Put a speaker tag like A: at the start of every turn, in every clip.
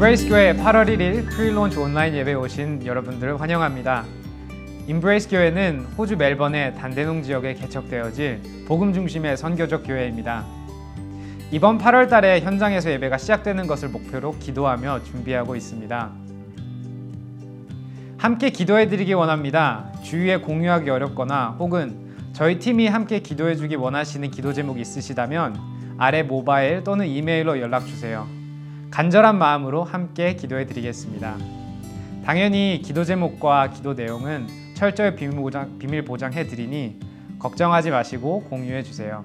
A: 임브레이스 교회 8월 1일 프리론치 온라인 예배에 오신 여러분들을 환영합니다. 임브레이스 교회는 호주 멜번의 단대농 지역에 개척되어질 복음 중심의 선교적 교회입니다. 이번 8월 달에 현장에서 예배가 시작되는 것을 목표로 기도하며 준비하고 있습니다. 함께 기도해 드리기 원합니다. 주위에 공유하기 어렵거나 혹은 저희 팀이 함께 기도해 주기 원하시는 기도 제목이 있으시다면 아래 모바일 또는 이메일로 연락 주세요. 간절한 마음으로 함께 기도해 드리겠습니다. 당연히 기도 제목과 기도 내용은 철저히 비밀 보장해 드리니 걱정하지 마시고 공유해 주세요.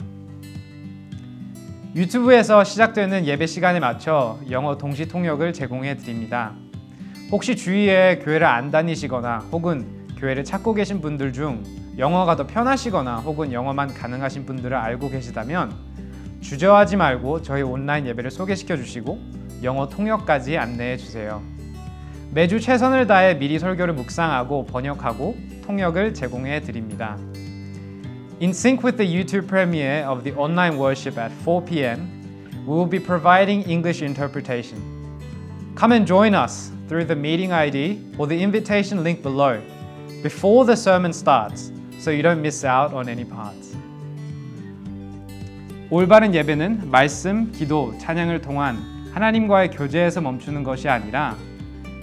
A: 유튜브에서 시작되는 예배 시간에 맞춰 영어 동시 통역을 제공해 드립니다. 혹시 주위에 교회를 안 다니시거나 혹은 교회를 찾고 계신 분들 중 영어가 더 편하시거나 혹은 영어만 가능하신 분들을 알고 계시다면 주저하지 말고 저희 온라인 예배를 소개시켜 주시고 영어 통역까지 안내해 주세요. 매주 최선을 다해 미리 설교를 묵상하고 번역하고 통역을 제공해 드립니다. In sync with the YouTube premiere of the online worship at 4 p.m., we will be providing English interpretation. Come and join us through the meeting ID or the invitation link below before the sermon starts, so you don't miss out on any parts. 올바른 예배는 말씀, 기도, 찬양을 통한 하나님과의 교제에서 멈추는 것이 아니라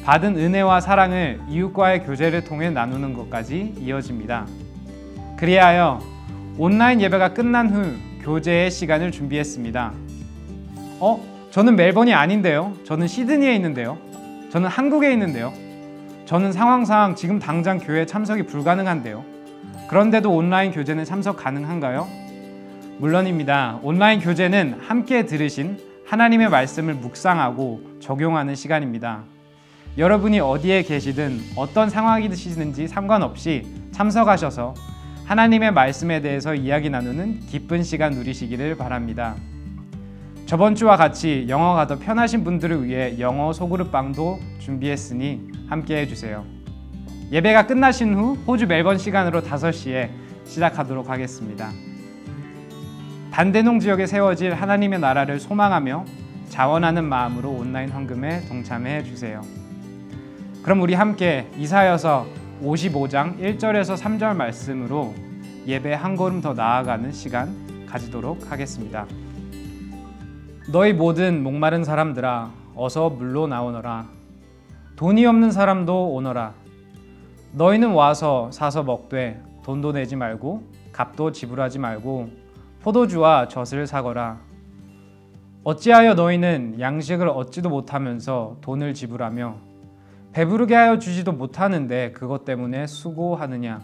A: 받은 은혜와 사랑을 이웃과의 교제를 통해 나누는 것까지 이어집니다. 그리하여 온라인 예배가 끝난 후 교제의 시간을 준비했습니다. 저는 멜번이 아닌데요. 저는 시드니에 있는데요. 저는 한국에 있는데요. 저는 상황상 지금 당장 교회에 참석이 불가능한데요. 그런데도 온라인 교제는 참석 가능한가요? 물론입니다. 온라인 교제는 함께 들으신 하나님의 말씀을 묵상하고 적용하는 시간입니다. 여러분이 어디에 계시든 어떤 상황이시든지 상관없이 참석하셔서 하나님의 말씀에 대해서 이야기 나누는 기쁜 시간 누리시기를 바랍니다. 저번 주와 같이 영어가 더 편하신 분들을 위해 영어 소그룹방도 준비했으니 함께 해주세요. 예배가 끝나신 후 호주 멜번 시간으로 5시에 시작하도록 하겠습니다. 단대농 지역에 세워질 하나님의 나라를 소망하며 자원하는 마음으로 온라인 헌금에 동참해 주세요. 그럼 우리 함께 이사야서 55장 1절에서 3절 말씀으로 예배 한 걸음 더 나아가는 시간 가지도록 하겠습니다. 너희 모든 목마른 사람들아 어서 물로 나오너라. 돈이 없는 사람도 오너라. 너희는 와서 사서 먹되 돈도 내지 말고 값도 지불하지 말고 포도주와 젖을 사거라. 어찌하여 너희는 양식을 얻지도 못하면서 돈을 지불하며 배부르게 하여 주지도 못하는데 그것 때문에 수고하느냐.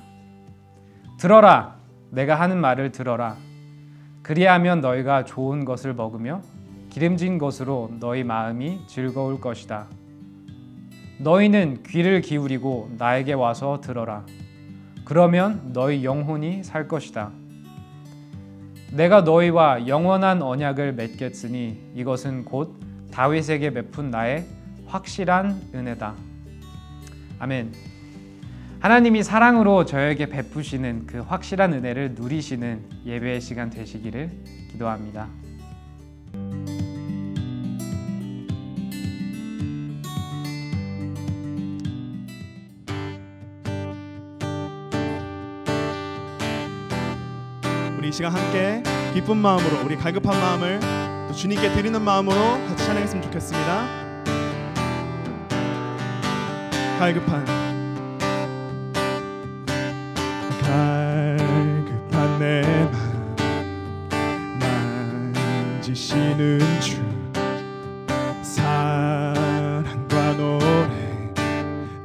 A: 들어라. 내가 하는 말을 들어라. 그리하면 너희가 좋은 것을 먹으며 기름진 것으로 너희 마음이 즐거울 것이다. 너희는 귀를 기울이고 나에게 와서 들어라. 그러면 너희 영혼이 살 것이다. 내가 너희와 영원한 언약을 맺겠으니 이것은 곧 다윗에게 베푼 나의 확실한 은혜다. 아멘. 하나님이 사랑으로 저에게 베푸시는 그 확실한 은혜를 누리시는 예배의 시간 되시기를 기도합니다.
B: 이 시간 함께 기쁜 마음으로 우리 갈급한 마음을 또 주님께 드리는 마음으로 같이 찬양했으면 좋겠습니다. 갈급한 내 마음 만지시는 주 사랑과 노래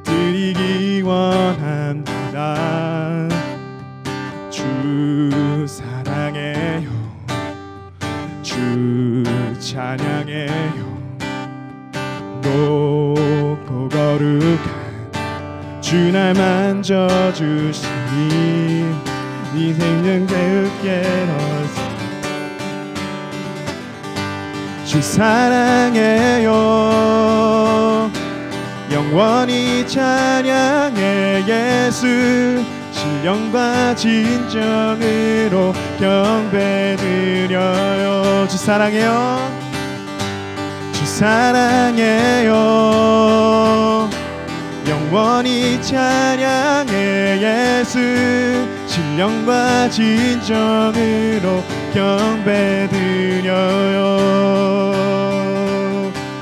B: 드리기 원합니다. 주 사랑해요. 주 찬양해요. 높고 거룩한 주 날 만져주시니 이 생명 새롭게 넣으시. 주 사랑해요. 영원히 찬양해 예수. 신령과 진정으로 경배드려요. 주 사랑해요. 주 사랑해요. 영원히 찬양해 예수. 신령과 진정으로 경배드려요.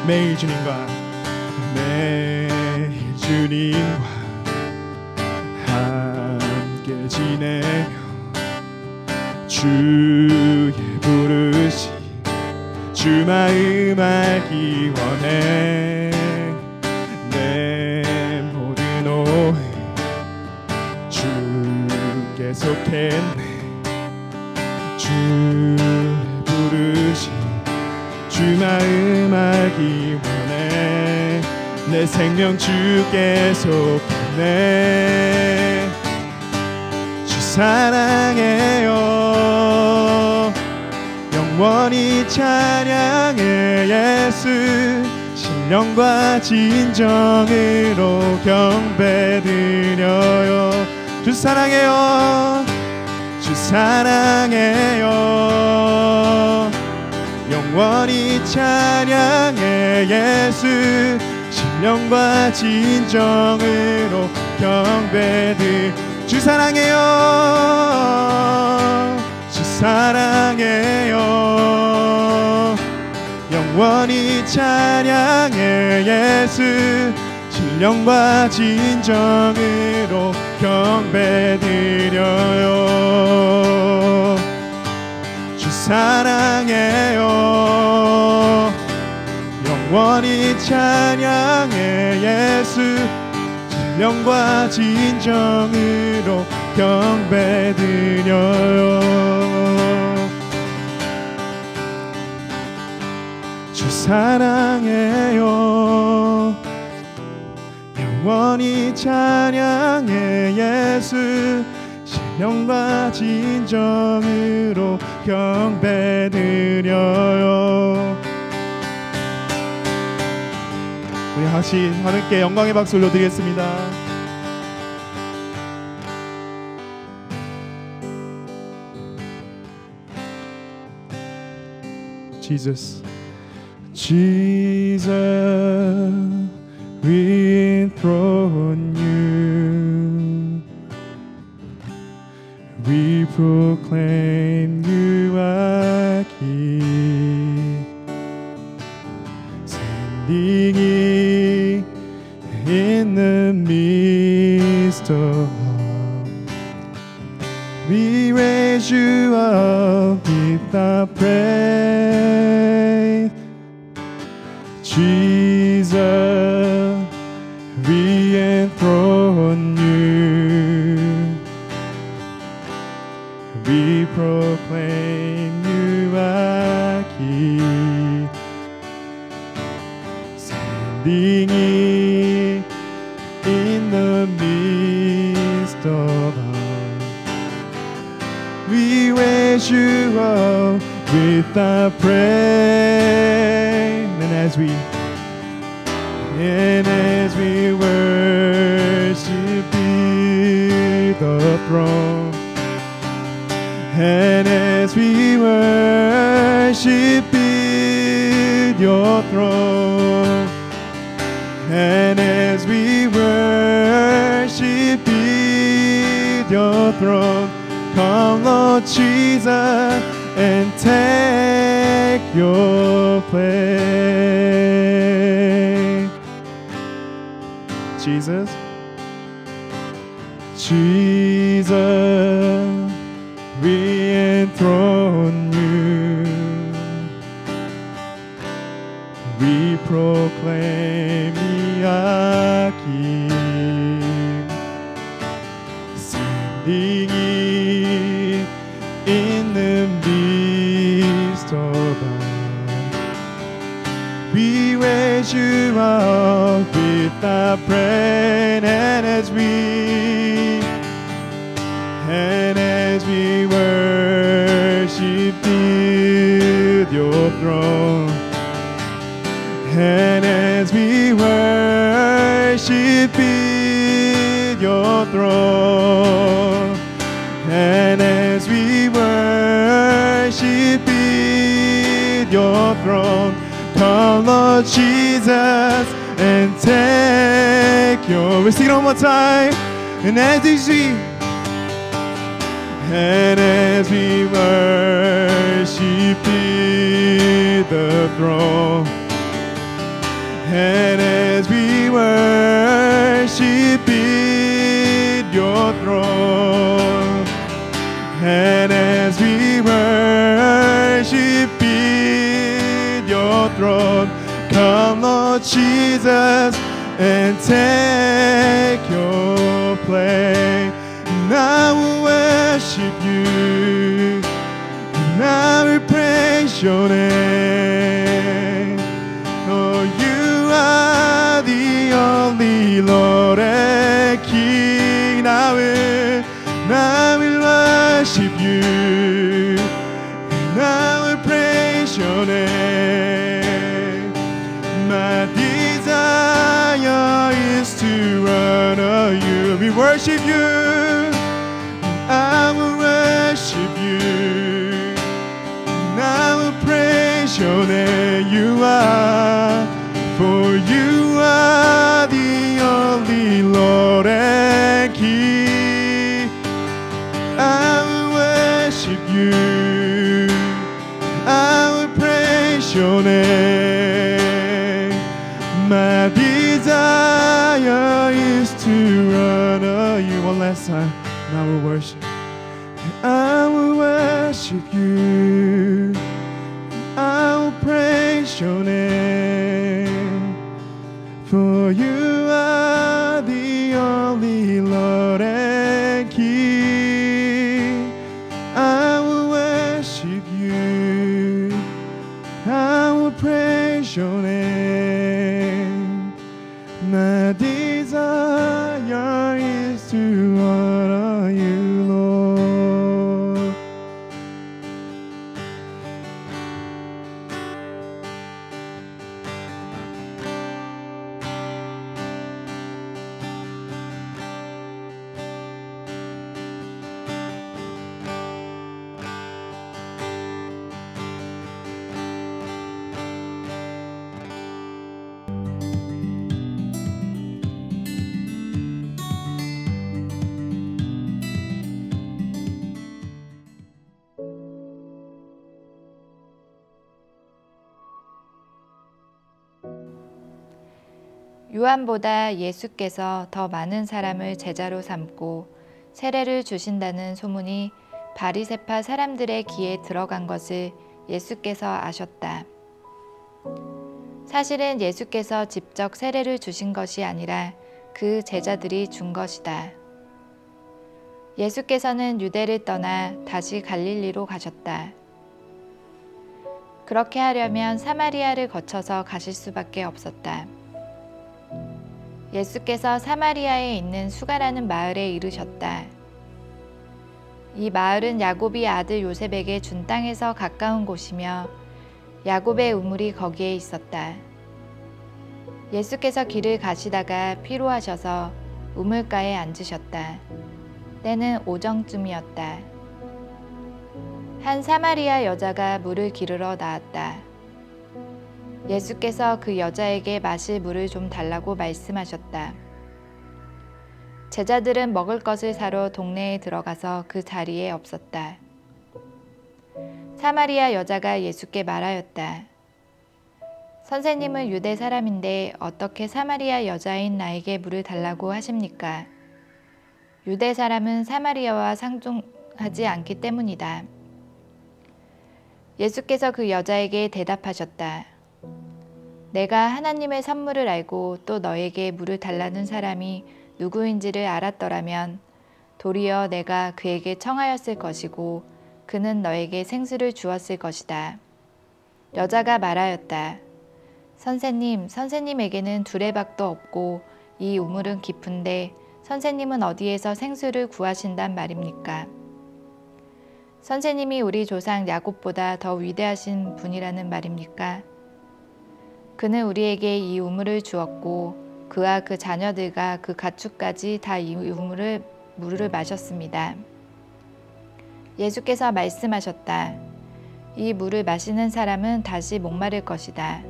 B: 매일 주님과 함께 지내며 주의 부르심 주 마음 알기 원해. 내 모든 오해 주께 속했네. 주의 부르심 주 마음 알기 원해. 내 생명 주께 속했네. 주 사랑해요. 영원히 찬양해 예수. 신령과 진정으로 경배드려요. 주 사랑해요. 주 사랑해요. 영원히 찬양해 예수. 신령과 진정으로 주 사랑해요. 주 사랑해요. 영원히 찬양해 예수. 신령과 진정으로 경배드려요. 주 사랑해요. 영원히 찬양해 예수. 신령과 진정으로 경배드려요. 주 사랑해요. 영원히 찬양해 예수. 신령과 진정으로 경배드려요. 우리 다시 하늘께 영광의 박수 올려드리겠습니다. Jesus, Jesus, we enthrone you. We proclaim you are King. Standing in the midst of all, we raise you up with our praise. Jesus, we enthrone you. We proclaim you are King. Standing in the midst of all, we raise you up with our praise. And as we worship the throne, and as we worship your throne, and as we worship your throne, come Lord Jesus and take your place. Jesus, Jesus, we enthrone you. We proclaim ye are King. Standing in the midst of us, we raise you up with our praise. And as we worship your throne, and as we worship your throne, and as we worship your throne, come Lord Lord Jesus, and take your. We'll sing it one more time. And as we sing, and as we worship the throne, and as we worship your throne, and as we worship your throne, come Lord Jesus and take your place. And I will worship you, and I will praise your name. Oh, you are the only Lord and King. I will worship you, and I will praise your name. My desire is to honor you. We worship you, and I will worship you, and I will praise your name. You are, for you are the only Lord and King. I will worship you, I will praise your name. My desire is to honor you. One last time. And I will worship. I will worship you, I will praise your name. For you are the only Lord and King. I will worship you, I will praise your name. My desire is to honor you, Lord.
C: 요한보다 예수께서 더 많은 사람을 제자로 삼고 세례를 주신다는 소문이 바리새파 사람들의 귀에 들어간 것을 예수께서 아셨다. 사실은 예수께서 직접 세례를 주신 것이 아니라 그 제자들이 준 것이다. 예수께서는 유대를 떠나 다시 갈릴리로 가셨다. 그렇게 하려면 사마리아를 거쳐서 가실 수밖에 없었다. 예수께서 사마리아에 있는 수가라는 마을에 이르셨다. 이 마을은 야곱이 아들 요셉에게 준 땅에서 가까운 곳이며 야곱의 우물이 거기에 있었다. 예수께서 길을 가시다가 피로하셔서 우물가에 앉으셨다. 때는 오정쯤이었다. 한 사마리아 여자가 물을 기르러 나왔다. 예수께서 그 여자에게 마실 물을 좀 달라고 말씀하셨다. 제자들은 먹을 것을 사러 동네에 들어가서 그 자리에 없었다. 사마리아 여자가 예수께 말하였다. 선생님은 유대 사람인데 어떻게 사마리아 여자인 나에게 물을 달라고 하십니까? 유대 사람은 사마리아와 상종하지 않기 때문이다. 예수께서 그 여자에게 대답하셨다. 내가 하나님의 선물을 알고 또 너에게 물을 달라는 사람이 누구인지를 알았더라면 도리어 내가 그에게 청하였을 것이고 그는 너에게 생수를 주었을 것이다. 여자가 말하였다. 선생님, 선생님에게는 두레박도 없고 이 우물은 깊은데 선생님은 어디에서 생수를 구하신단 말입니까? 선생님이 우리 조상 야곱보다 더 위대하신 분이라는 말입니까? 그는 우리에게 이 우물을 주었고 그와 그 자녀들과 그 가축까지 다 이 물을 마셨습니다. 예수께서 말씀하셨다. 이 물을 마시는 사람은 다시 목마를 것이다.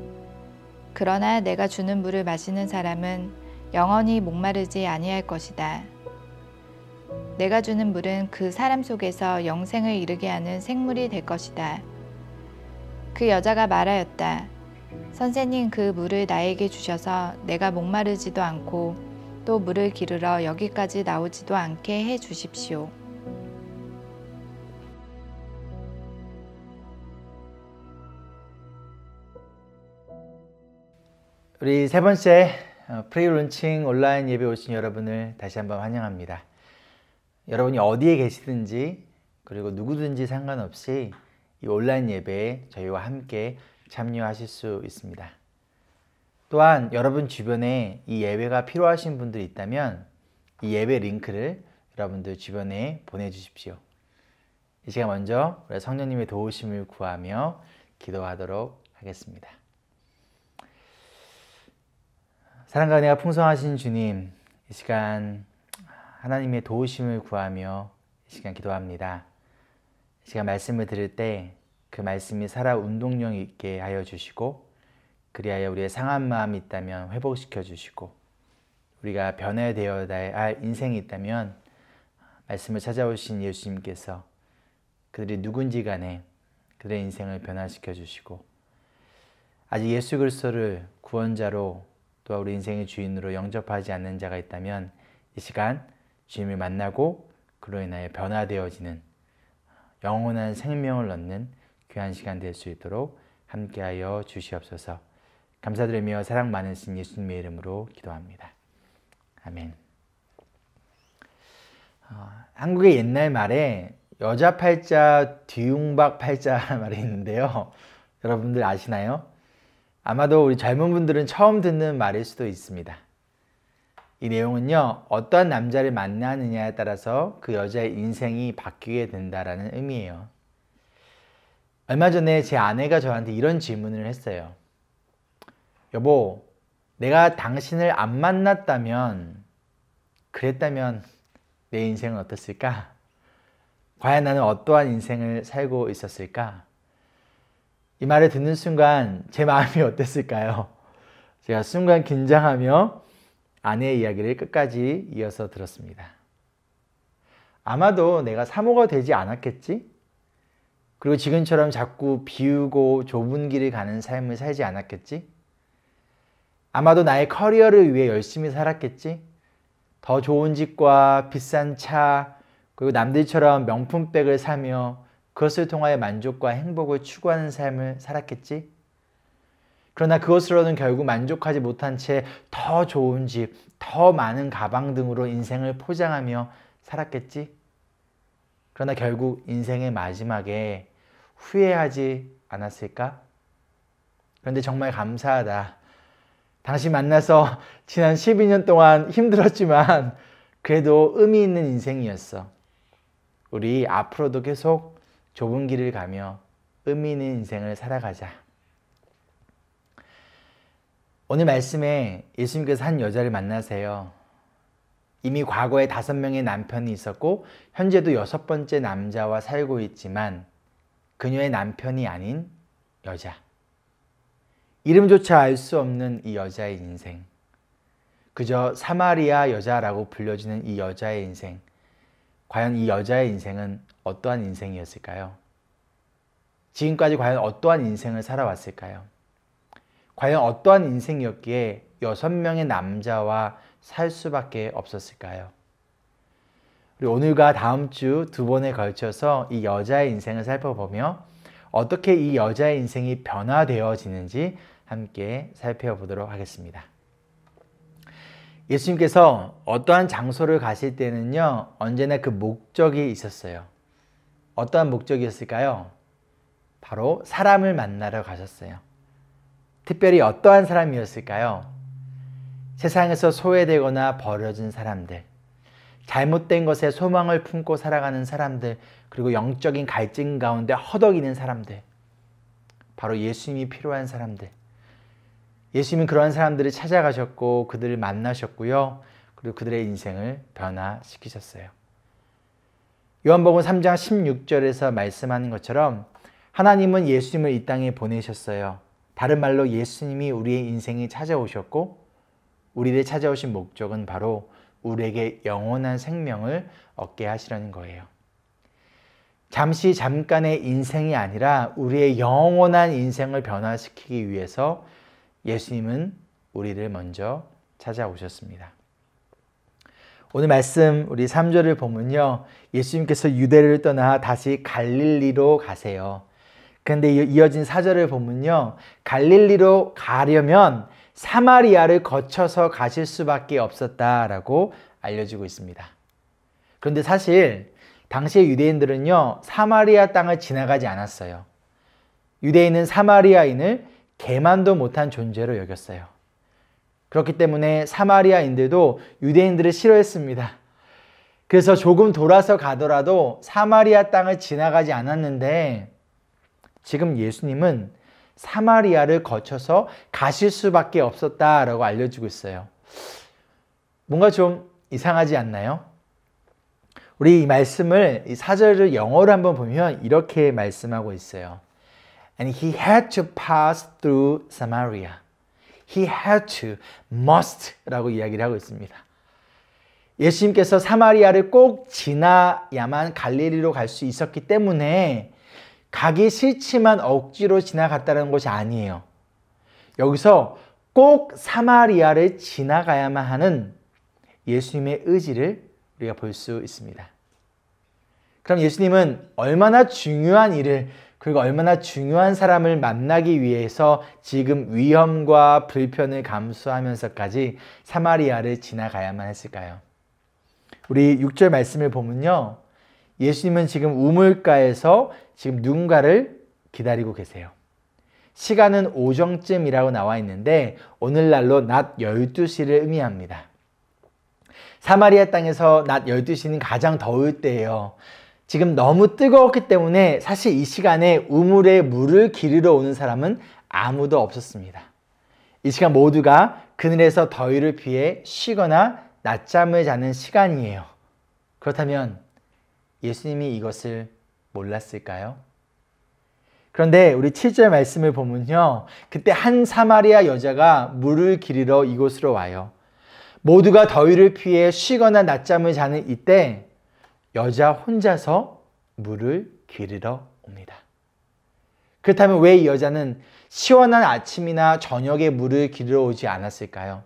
C: 그러나 내가 주는 물을 마시는 사람은 영원히 목마르지 아니할 것이다. 내가 주는 물은 그 사람 속에서 영생을 이루게 하는 생물이 될 것이다. 그 여자가 말하였다. 선생님, 그 물을 나에게 주셔서 내가 목마르지도 않고 또 물을 기르러 여기까지 나오지도 않게 해 주십시오.
D: 우리 세 번째 프리론칭 온라인 예배 오신 여러분을 다시 한번 환영합니다. 여러분이 어디에 계시든지 그리고 누구든지 상관없이 이 온라인 예배에 저희와 함께 참여하실 수 있습니다. 또한 여러분 주변에 이 예배가 필요하신 분들이 있다면 이 예배 링크를 여러분들 주변에 보내주십시오. 이 시간 먼저 우리 성령님의 도우심을 구하며 기도하도록 하겠습니다. 사랑과 은혜가 풍성하신 주님, 이 시간 하나님의 도우심을 구하며 이 시간 기도합니다. 이 시간 말씀을 들을 때 그 말씀이 살아 운동력 있게 하여 주시고 그리하여 우리의 상한 마음이 있다면 회복시켜 주시고 우리가 변화되어야 할 인생이 있다면 말씀을 찾아오신 예수님께서 그들이 누군지 간에 그들의 인생을 변화시켜 주시고 아직 예수 그리스도를 구원자로 또 우리 인생의 주인으로 영접하지 않는 자가 있다면 이 시간 주님을 만나고 그로 인하여 변화되어지는 영원한 생명을 얻는 귀한 시간 될 수 있도록 함께하여 주시옵소서. 감사드리며 사랑 많으신 예수님의 이름으로 기도합니다. 아멘. 한국의 옛날 말에 여자 팔자 뒤움박 팔자 말이 있는데요. 여러분들 아시나요? 아마도 우리 젊은 분들은 처음 듣는 말일 수도 있습니다. 이 내용은요, 어떠한 남자를 만나느냐에 따라서 그 여자의 인생이 바뀌게 된다라는 의미예요. 얼마 전에 제 아내가 저한테 이런 질문을 했어요. 여보, 내가 당신을 안 만났다면, 그랬다면 내 인생은 어땠을까? 과연 나는 어떠한 인생을 살고 있었을까? 이 말을 듣는 순간 제 마음이 어땠을까요? 제가 순간 긴장하며 아내의 이야기를 끝까지 이어서 들었습니다. 아마도 내가 사모가 되지 않았겠지? 그리고 지금처럼 자꾸 비우고 좁은 길을 가는 삶을 살지 않았겠지? 아마도 나의 커리어를 위해 열심히 살았겠지? 더 좋은 집과 비싼 차, 그리고 남들처럼 명품백을 사며 그것을 통하여 만족과 행복을 추구하는 삶을 살았겠지? 그러나 그것으로는 결국 만족하지 못한 채 더 좋은 집, 더 많은 가방 등으로 인생을 포장하며 살았겠지? 그러나 결국 인생의 마지막에 후회하지 않았을까? 그런데 정말 감사하다. 당신 만나서 지난 12년 동안 힘들었지만 그래도 의미 있는 인생이었어. 우리 앞으로도 계속 좁은 길을 가며 의미 있는 인생을 살아가자. 오늘 말씀에 예수님께서 한 여자를 만나세요. 이미 과거에 5명의 남편이 있었고 현재도 6번째 남자와 살고 있지만 그녀의 남편이 아닌 여자. 이름조차 알 수 없는 이 여자의 인생. 그저 사마리아 여자라고 불려지는 이 여자의 인생. 과연 이 여자의 인생은 어떠한 인생이었을까요? 지금까지 과연 어떠한 인생을 살아왔을까요? 과연 어떠한 인생이었기에 6명의 남자와 살 수밖에 없었을까요? 우리 오늘과 다음 주 2번에 걸쳐서 이 여자의 인생을 살펴보며 어떻게 이 여자의 인생이 변화되어지는지 함께 살펴보도록 하겠습니다. 예수님께서 어떠한 장소를 가실 때는요, 언제나 그 목적이 있었어요. 어떠한 목적이었을까요? 바로 사람을 만나러 가셨어요. 특별히 어떠한 사람이었을까요? 세상에서 소외되거나 버려진 사람들, 잘못된 것에 소망을 품고 살아가는 사람들, 그리고 영적인 갈증 가운데 허덕이는 사람들, 바로 예수님이 필요한 사람들. 예수님은 그러한 사람들을 찾아가셨고 그들을 만나셨고요. 그리고 그들의 인생을 변화시키셨어요. 요한복음 3장 16절에서 말씀하는 것처럼 하나님은 예수님을 이 땅에 보내셨어요. 다른 말로 예수님이 우리의 인생에 찾아오셨고 우리를 찾아오신 목적은 바로 우리에게 영원한 생명을 얻게 하시려는 거예요. 잠깐의 인생이 아니라 우리의 영원한 인생을 변화시키기 위해서 예수님은 우리를 먼저 찾아오셨습니다. 오늘 말씀 우리 3절을 보면요. 예수님께서 유대를 떠나 다시 갈릴리로 가세요. 그런데 이어진 4절을 보면요. 갈릴리로 가려면 사마리아를 거쳐서 가실 수밖에 없었다라고 알려주고 있습니다. 그런데 사실 당시의 유대인들은요. 사마리아 땅을 지나가지 않았어요. 유대인은 사마리아인을 개만도 못한 존재로 여겼어요. 그렇기 때문에 사마리아인들도 유대인들을 싫어했습니다. 그래서 조금 돌아서 가더라도 사마리아 땅을 지나가지 않았는데 지금 예수님은 사마리아를 거쳐서 가실 수밖에 없었다라고 알려주고 있어요. 뭔가 좀 이상하지 않나요? 우리 이 말씀을, 이 4절을 영어로 한번 보면 이렇게 말씀하고 있어요. And he had to pass through Samaria. He had to, must 라고 이야기를 하고 있습니다. 예수님께서 사마리아를 꼭 지나야만 갈릴리로 갈 수 있었기 때문에 가기 싫지만 억지로 지나갔다는 것이 아니에요. 여기서 꼭 사마리아를 지나가야만 하는 예수님의 의지를 우리가 볼 수 있습니다. 그럼 예수님은 얼마나 중요한 일을 그리고 얼마나 중요한 사람을 만나기 위해서 지금 위험과 불편을 감수하면서까지 사마리아를 지나가야만 했을까요? 우리 6절 말씀을 보면요. 예수님은 지금 우물가에서 지금 누군가를 기다리고 계세요. 시간은 오정쯤이라고 나와 있는데 오늘날로 낮 12시를 의미합니다. 사마리아 땅에서 낮 12시는 가장 더울 때예요. 지금 너무 뜨거웠기 때문에 사실 이 시간에 우물에 물을 기르러 오는 사람은 아무도 없었습니다. 이 시간 모두가 그늘에서 더위를 피해 쉬거나 낮잠을 자는 시간이에요. 그렇다면 예수님이 이것을 몰랐을까요? 그런데 우리 7절 말씀을 보면요. 그때 한 사마리아 여자가 물을 기르러 이곳으로 와요. 모두가 더위를 피해 쉬거나 낮잠을 자는 이때 여자 혼자서 물을 기르러 옵니다. 그렇다면 왜 이 여자는 시원한 아침이나 저녁에 물을 기르러 오지 않았을까요?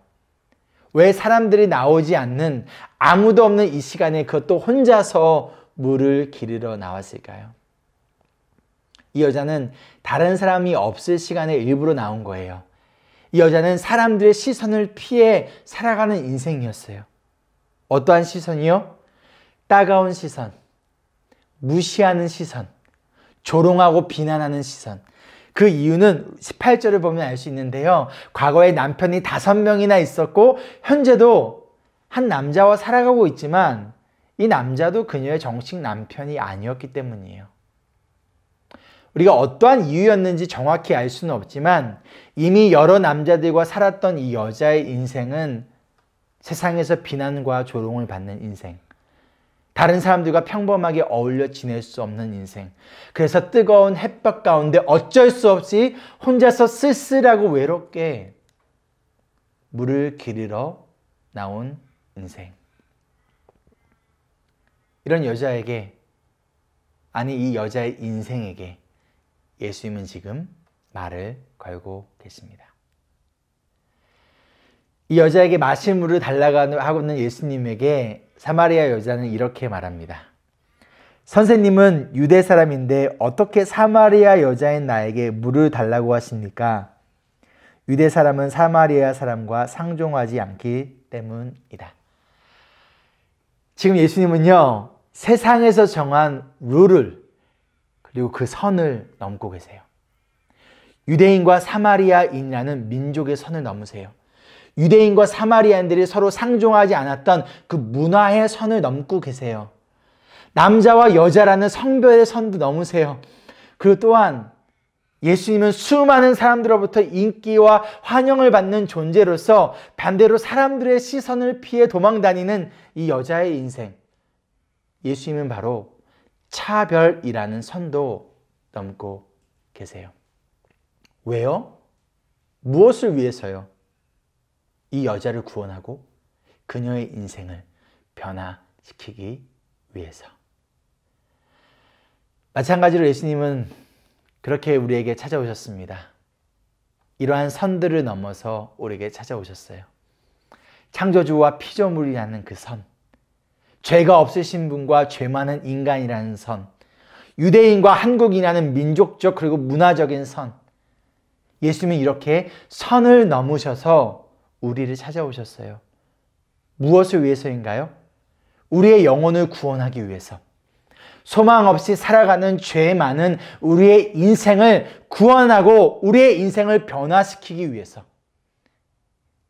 D: 왜 사람들이 나오지 않는 아무도 없는 이 시간에 그것도 혼자서 물을 기르러 나왔을까요? 이 여자는 다른 사람이 없을 시간에 일부러 나온 거예요. 이 여자는 사람들의 시선을 피해 살아가는 인생이었어요. 어떠한 시선이요? 따가운 시선, 무시하는 시선, 조롱하고 비난하는 시선. 그 이유는 18절을 보면 알 수 있는데요. 과거에 남편이 5명이나 있었고 현재도 한 남자와 살아가고 있지만 이 남자도 그녀의 정식 남편이 아니었기 때문이에요. 우리가 어떠한 이유였는지 정확히 알 수는 없지만 이미 여러 남자들과 살았던 이 여자의 인생은 세상에서 비난과 조롱을 받는 인생, 다른 사람들과 평범하게 어울려 지낼 수 없는 인생, 그래서 뜨거운 햇볕 가운데 어쩔 수 없이 혼자서 쓸쓸하고 외롭게 물을 기르러 나온 인생. 이런 여자에게, 아니 이 여자의 인생에게 예수님은 지금 말을 걸고 계십니다. 이 여자에게 마실 물을 달라고 하고 있는 예수님에게 사마리아 여자는 이렇게 말합니다. 선생님은 유대 사람인데 어떻게 사마리아 여자인 나에게 물을 달라고 하십니까? 유대 사람은 사마리아 사람과 상종하지 않기 때문이다. 지금 예수님은요, 세상에서 정한 룰을 그리고 그 선을 넘고 계세요. 유대인과 사마리아인이라는 민족의 선을 넘으세요. 유대인과 사마리아인들이 서로 상종하지 않았던 그 문화의 선을 넘고 계세요. 남자와 여자라는 성별의 선도 넘으세요. 그리고 또한 예수님은 수많은 사람들로부터 인기와 환영을 받는 존재로서 반대로 사람들의 시선을 피해 도망다니는 이 여자의 인생. 예수님은 바로 차별이라는 선도 넘고 계세요. 왜요? 무엇을 위해서요? 이 여자를 구원하고 그녀의 인생을 변화시키기 위해서. 마찬가지로 예수님은 그렇게 우리에게 찾아오셨습니다. 이러한 선들을 넘어서 우리에게 찾아오셨어요. 창조주와 피조물이라는 그 선, 죄가 없으신 분과 죄 많은 인간이라는 선, 유대인과 한국인이라는 민족적 그리고 문화적인 선, 예수님은 이렇게 선을 넘으셔서 우리를 찾아오셨어요. 무엇을 위해서인가요? 우리의 영혼을 구원하기 위해서. 소망 없이 살아가는 죄 많은 우리의 인생을 구원하고 우리의 인생을 변화시키기 위해서.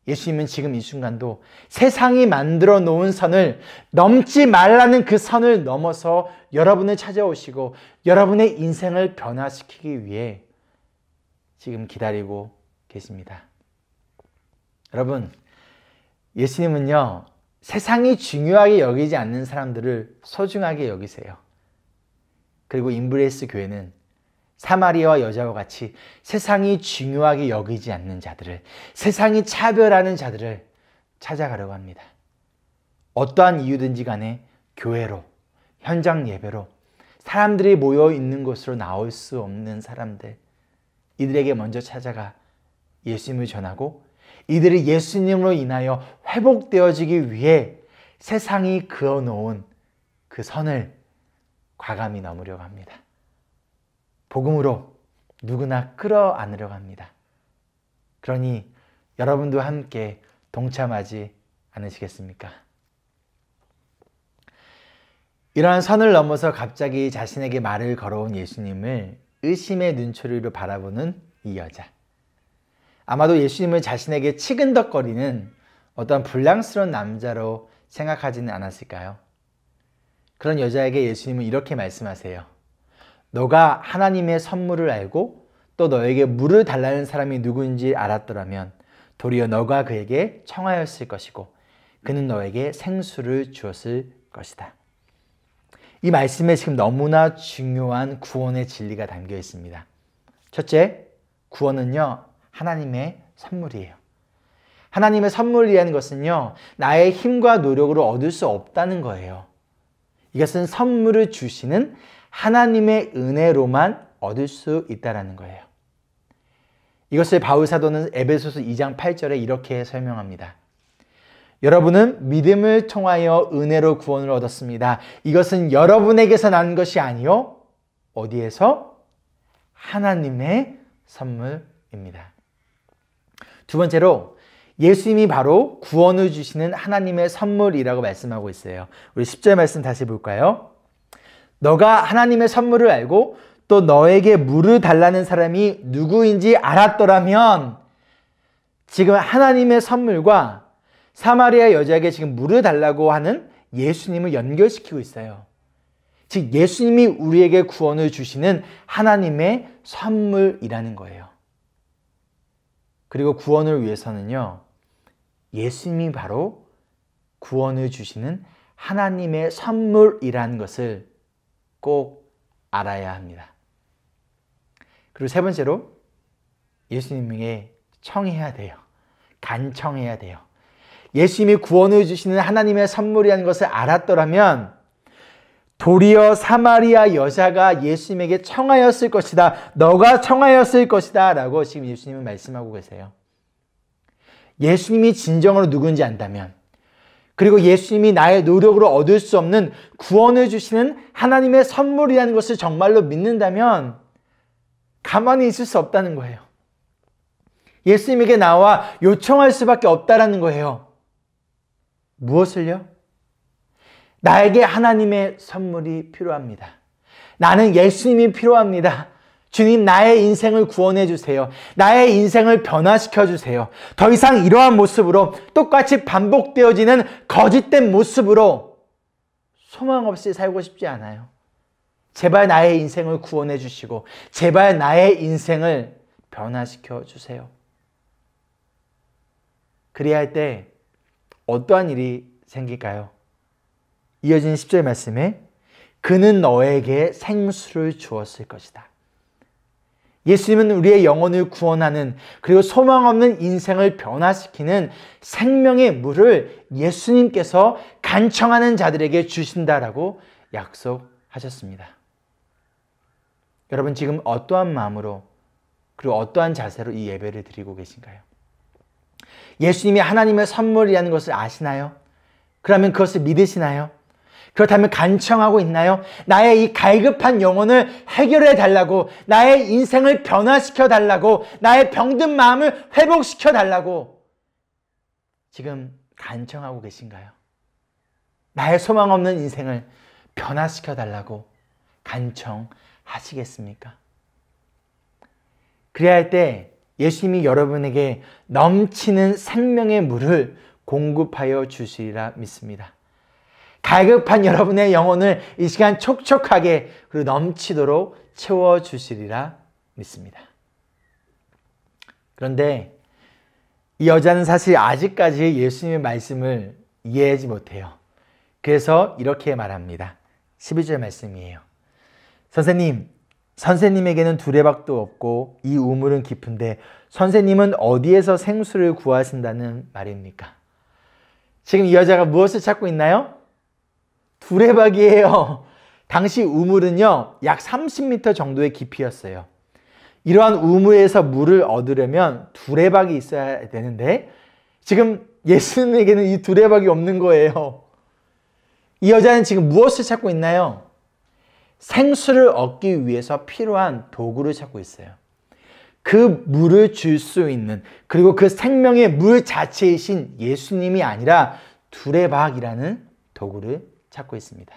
D: 예수님은 지금 이 순간도 세상이 만들어 놓은 선을 넘지 말라는 그 선을 넘어서 여러분을 찾아오시고 여러분의 인생을 변화시키기 위해 지금 기다리고 계십니다. 여러분, 예수님은요, 세상이 중요하게 여기지 않는 사람들을 소중하게 여기세요. 그리고 인브레이스 교회는 사마리아와 여자와 같이 세상이 중요하게 여기지 않는 자들을, 세상이 차별하는 자들을 찾아가려고 합니다. 어떠한 이유든지 간에 교회로, 현장 예배로, 사람들이 모여 있는 곳으로 나올 수 없는 사람들, 이들에게 먼저 찾아가 예수님을 전하고 이들이 예수님으로 인하여 회복되어지기 위해 세상이 그어놓은 그 선을 과감히 넘으려고 합니다. 복음으로 누구나 끌어안으려고 합니다. 그러니 여러분도 함께 동참하지 않으시겠습니까? 이러한 선을 넘어서 갑자기 자신에게 말을 걸어온 예수님을 의심의 눈초리로 바라보는 이 여자. 아마도 예수님을 자신에게 치근덕거리는 어떤 불량스러운 남자로 생각하지는 않았을까요? 그런 여자에게 예수님은 이렇게 말씀하세요. 너가 하나님의 선물을 알고 또 너에게 물을 달라는 사람이 누구인지 알았더라면 도리어 너가 그에게 청하였을 것이고 그는 너에게 생수를 주었을 것이다. 이 말씀에 지금 너무나 중요한 구원의 진리가 담겨 있습니다. 첫째, 구원은요, 하나님의 선물이에요. 하나님의 선물이라는 것은요, 나의 힘과 노력으로 얻을 수 없다는 거예요. 이것은 선물을 주시는 하나님의 은혜로만 얻을 수 있다는 거예요. 이것을 바울 사도는 에베소서 2장 8절에 이렇게 설명합니다. 여러분은 믿음을 통하여 은혜로 구원을 얻었습니다. 이것은 여러분에게서 난 것이 아니요. 어디에서? 하나님의 선물입니다. 두 번째로 예수님이 바로 구원을 주시는 하나님의 선물이라고 말씀하고 있어요. 우리 10절 말씀 다시 볼까요? 너가 하나님의 선물을 알고 또 너에게 물을 달라는 사람이 누구인지 알았더라면, 지금 하나님의 선물과 사마리아 여자에게 지금 물을 달라고 하는 예수님을 연결시키고 있어요. 즉 예수님이 우리에게 구원을 주시는 하나님의 선물이라는 거예요. 그리고 구원을 위해서는요, 예수님이 바로 구원을 주시는 하나님의 선물이라는 것을 꼭 알아야 합니다. 그리고 세 번째로 예수님에게 청해야 돼요. 간청해야 돼요. 예수님이 구원을 주시는 하나님의 선물이라는 것을 알았더라면 도리어 사마리아 여자가 예수님에게 청하였을 것이다. 너가 청하였을 것이다. 라고 지금 예수님은 말씀하고 계세요. 예수님이 진정으로 누군지 안다면, 그리고 예수님이 나의 노력으로 얻을 수 없는 구원을 주시는 하나님의 선물이라는 것을 정말로 믿는다면 가만히 있을 수 없다는 거예요. 예수님에게 나와 요청할 수밖에 없다라는 거예요. 무엇을요? 나에게 하나님의 선물이 필요합니다. 나는 예수님이 필요합니다. 주님, 나의 인생을 구원해 주세요. 나의 인생을 변화시켜 주세요. 더 이상 이러한 모습으로 똑같이 반복되어지는 거짓된 모습으로 소망 없이 살고 싶지 않아요. 제발 나의 인생을 구원해 주시고 제발 나의 인생을 변화시켜 주세요. 그래야 할 때 어떠한 일이 생길까요? 이어진 10절 말씀에 그는 너에게 생수를 주었을 것이다. 예수님은 우리의 영혼을 구원하는, 그리고 소망 없는 인생을 변화시키는 생명의 물을 예수님께서 간청하는 자들에게 주신다라고 약속하셨습니다. 여러분, 지금 어떠한 마음으로 그리고 어떠한 자세로 이 예배를 드리고 계신가요? 예수님이 하나님의 선물이라는 것을 아시나요? 그러면 그것을 믿으시나요? 그렇다면 간청하고 있나요? 나의 이 갈급한 영혼을 해결해 달라고, 나의 인생을 변화시켜 달라고, 나의 병든 마음을 회복시켜 달라고 지금 간청하고 계신가요? 나의 소망 없는 인생을 변화시켜 달라고 간청하시겠습니까? 그래야 할 때 예수님이 여러분에게 넘치는 생명의 물을 공급하여 주시리라 믿습니다. 갈급한 여러분의 영혼을 이 시간 촉촉하게 그리고 넘치도록 채워주시리라 믿습니다. 그런데 이 여자는 사실 아직까지 예수님의 말씀을 이해하지 못해요. 그래서 이렇게 말합니다. 12절 말씀이에요. 선생님에게는 두레박도 없고 이 우물은 깊은데 선생님은 어디에서 생수를 구하신다는 말입니까? 지금 이 여자가 무엇을 찾고 있나요? 두레박이에요. 당시 우물은요, 약 30m 정도의 깊이였어요. 이러한 우물에서 물을 얻으려면 두레박이 있어야 되는데 지금 예수님에게는 이 두레박이 없는 거예요. 이 여자는 지금 무엇을 찾고 있나요? 생수를 얻기 위해서 필요한 도구를 찾고 있어요. 그 물을 줄 수 있는, 그리고 그 생명의 물 자체이신 예수님이 아니라 두레박이라는 도구를 찾고 있습니다.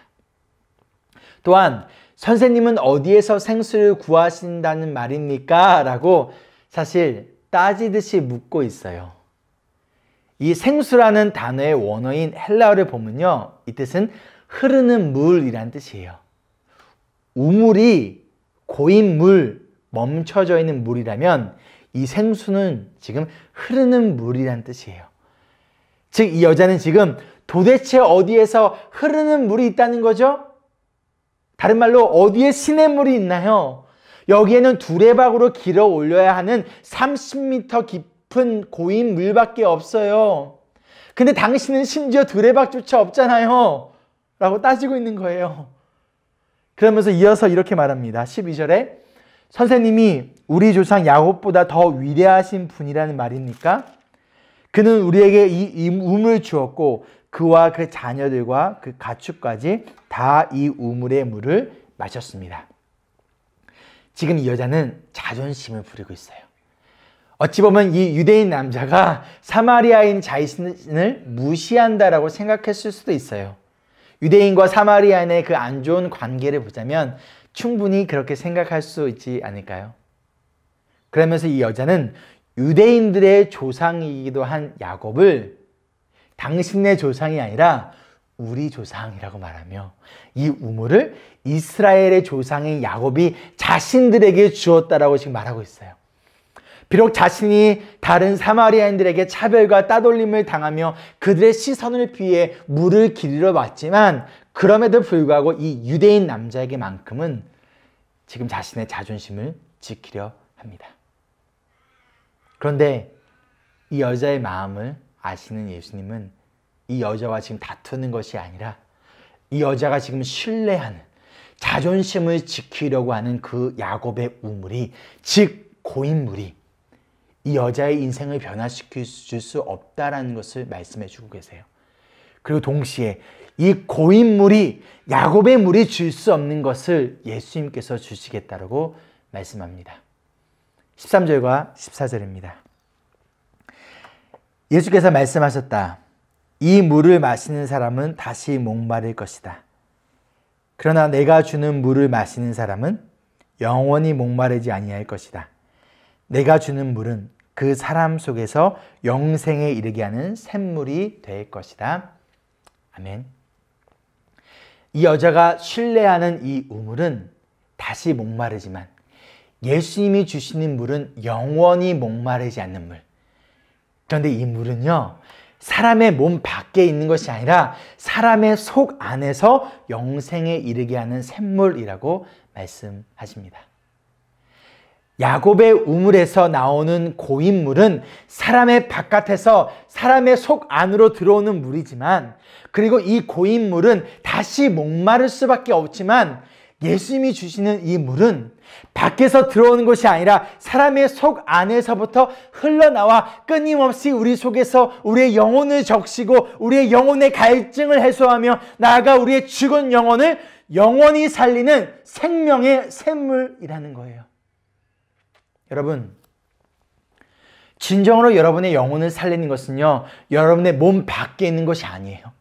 D: 또한 선생님은 어디에서 생수를 구하신다는 말입니까? 라고 사실 따지듯이 묻고 있어요. 이 생수라는 단어의 원어인 헬라어를 보면요, 이 뜻은 흐르는 물이란 뜻이에요. 우물이 고인 물, 멈춰져 있는 물이라면 이 생수는 지금 흐르는 물이란 뜻이에요. 즉 이 여자는 지금 도대체 어디에서 흐르는 물이 있다는 거죠? 다른 말로 어디에 시냇물이 있나요? 여기에는 두레박으로 길어 올려야 하는 30m 깊은 고인 물밖에 없어요. 근데 당신은 심지어 두레박조차 없잖아요. 라고 따지고 있는 거예요. 그러면서 이어서 이렇게 말합니다. 12절에 선생님이 우리 조상 야곱보다 더 위대하신 분이라는 말입니까? 그는 우리에게 이 우물을 주었고 그와 그 자녀들과 그 가축까지 다 이 우물의 물을 마셨습니다. 지금 이 여자는 자존심을 부리고 있어요. 어찌 보면 이 유대인 남자가 사마리아인 자신을 무시한다라고 생각했을 수도 있어요. 유대인과 사마리아인의 그 안 좋은 관계를 보자면 충분히 그렇게 생각할 수 있지 않을까요? 그러면서 이 여자는 유대인들의 조상이기도 한 야곱을 당신의 조상이 아니라 우리 조상이라고 말하며 이 우물을 이스라엘의 조상인 야곱이 자신들에게 주었다라고 지금 말하고 있어요. 비록 자신이 다른 사마리아인들에게 차별과 따돌림을 당하며 그들의 시선을 피해 물을 기르러 왔지만 그럼에도 불구하고 이 유대인 남자에게만큼은 지금 자신의 자존심을 지키려 합니다. 그런데 이 여자의 마음을 아시는 예수님은 이 여자와 지금 다투는 것이 아니라 이 여자가 지금 신뢰하는, 자존심을 지키려고 하는 그 야곱의 우물이, 즉 고인물이 이 여자의 인생을 변화시킬 수 없다라는 것을 말씀해 주고 계세요. 그리고 동시에 이 고인물이 야곱의 물이 줄 수 없는 것을 예수님께서 주시겠다라고 말씀합니다. 13절과 14절입니다. 예수께서 말씀하셨다. 이 물을 마시는 사람은 다시 목마를 것이다. 그러나 내가 주는 물을 마시는 사람은 영원히 목마르지 아니할 것이다. 내가 주는 물은 그 사람 속에서 영생에 이르게 하는 샘물이 될 것이다. 아멘. 이 여자가 신뢰하는 이 우물은 다시 목마르지만 예수님이 주시는 물은 영원히 목마르지 않는 물. 그런데 이 물은요, 사람의 몸 밖에 있는 것이 아니라 사람의 속 안에서 영생에 이르게 하는 샘물이라고 말씀하십니다. 야곱의 우물에서 나오는 고인물은 사람의 바깥에서 사람의 속 안으로 들어오는 물이지만, 그리고 이 고인물은 다시 목마를 수밖에 없지만, 예수님이 주시는 이 물은 밖에서 들어오는 것이 아니라 사람의 속 안에서부터 흘러나와 끊임없이 우리 속에서 우리의 영혼을 적시고 우리의 영혼의 갈증을 해소하며 나아가 우리의 죽은 영혼을 영원히 살리는 생명의 샘물이라는 거예요. 여러분, 진정으로 여러분의 영혼을 살리는 것은요, 여러분의 몸 밖에 있는 것이 아니에요.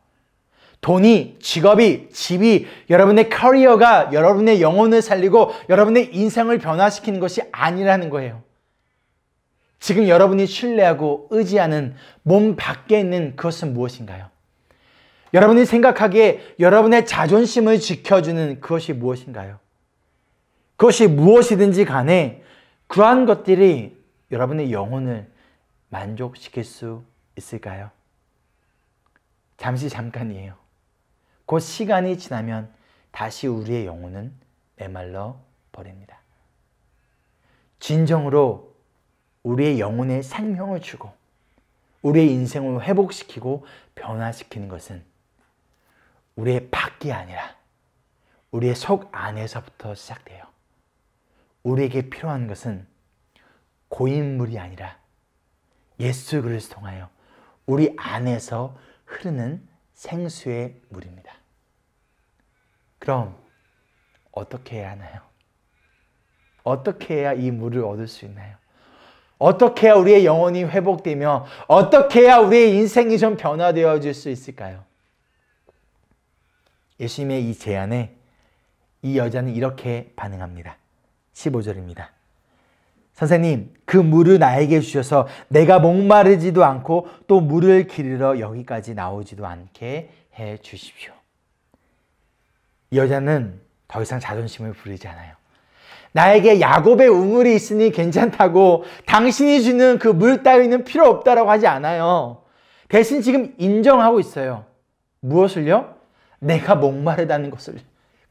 D: 돈이, 직업이, 집이, 여러분의 커리어가 여러분의 영혼을 살리고 여러분의 인생을 변화시키는 것이 아니라는 거예요. 지금 여러분이 신뢰하고 의지하는 몸 밖에 있는 그것은 무엇인가요? 여러분이 생각하기에 여러분의 자존심을 지켜주는 그것이 무엇인가요? 그것이 무엇이든지 간에 그러한 것들이 여러분의 영혼을 만족시킬 수 있을까요? 잠깐이에요. 그 시간이 지나면 다시 우리의 영혼은 메말라 버립니다. 진정으로 우리의 영혼에 생명을 주고 우리의 인생을 회복시키고 변화시키는 것은 우리의 밖이 아니라 우리의 속 안에서부터 시작돼요. 우리에게 필요한 것은 고인물이 아니라 예수 그리스도를 통하여 우리 안에서 흐르는 생수의 물입니다. 그럼 어떻게 해야 하나요? 어떻게 해야 이 물을 얻을 수 있나요? 어떻게 해야 우리의 영혼이 회복되며 어떻게 해야 우리의 인생이 좀 변화되어질 수 있을까요? 예수님의 이 제안에 이 여자는 이렇게 반응합니다. 15절입니다. 선생님, 그 물을 나에게 주셔서 내가 목마르지도 않고 또 물을 기르러 여기까지 나오지도 않게 해 주십시오. 이 여자는 더 이상 자존심을 부리지 않아요. 나에게 야곱의 우물이 있으니 괜찮다고, 당신이 주는 그 물 따위는 필요 없다라고 하지 않아요. 대신 지금 인정하고 있어요. 무엇을요? 내가 목마르다는 것을.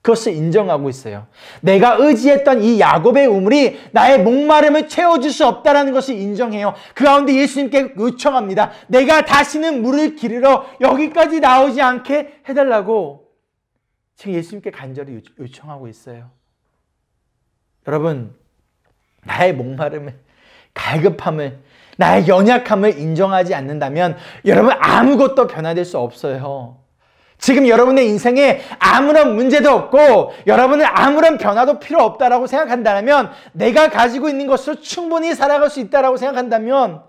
D: 그것을 인정하고 있어요. 내가 의지했던 이 야곱의 우물이 나의 목마름을 채워줄 수 없다는 것을 인정해요. 그 가운데 예수님께 요청합니다. 내가 다시는 물을 기르러 여기까지 나오지 않게 해달라고 지금 예수님께 간절히 요청하고 있어요. 여러분, 나의 목마름을, 갈급함을, 나의 연약함을 인정하지 않는다면 여러분 아무것도 변화될 수 없어요. 지금 여러분의 인생에 아무런 문제도 없고 여러분은 아무런 변화도 필요 없다라고 생각한다면, 내가 가지고 있는 것으로 충분히 살아갈 수 있다라고 생각한다면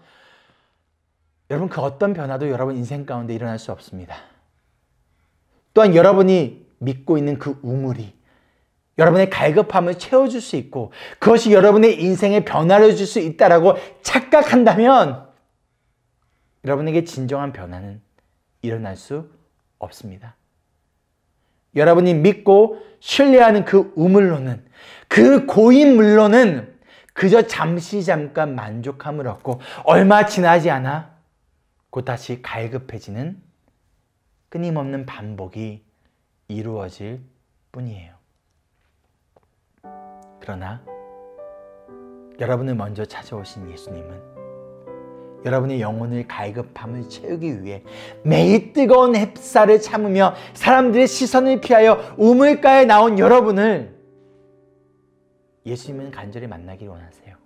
D: 여러분 그 어떤 변화도 여러분 인생 가운데 일어날 수 없습니다. 또한 여러분이 믿고 있는 그 우물이 여러분의 갈급함을 채워줄 수 있고 그것이 여러분의 인생에 변화를 줄 수 있다라고 착각한다면 여러분에게 진정한 변화는 일어날 수 없습니다. 여러분이 믿고 신뢰하는 그 우물로는, 그 고인물로는 그저 잠깐 만족함을 얻고 얼마 지나지 않아 곧 다시 갈급해지는 끊임없는 반복이 이루어질 뿐이에요. 그러나 여러분을 먼저 찾아오신 예수님은 여러분의 영혼의 갈급함을 채우기 위해 매일 뜨거운 햇살을 참으며 사람들의 시선을 피하여 우물가에 나온 여러분을 예수님은 간절히 만나기를 원하세요.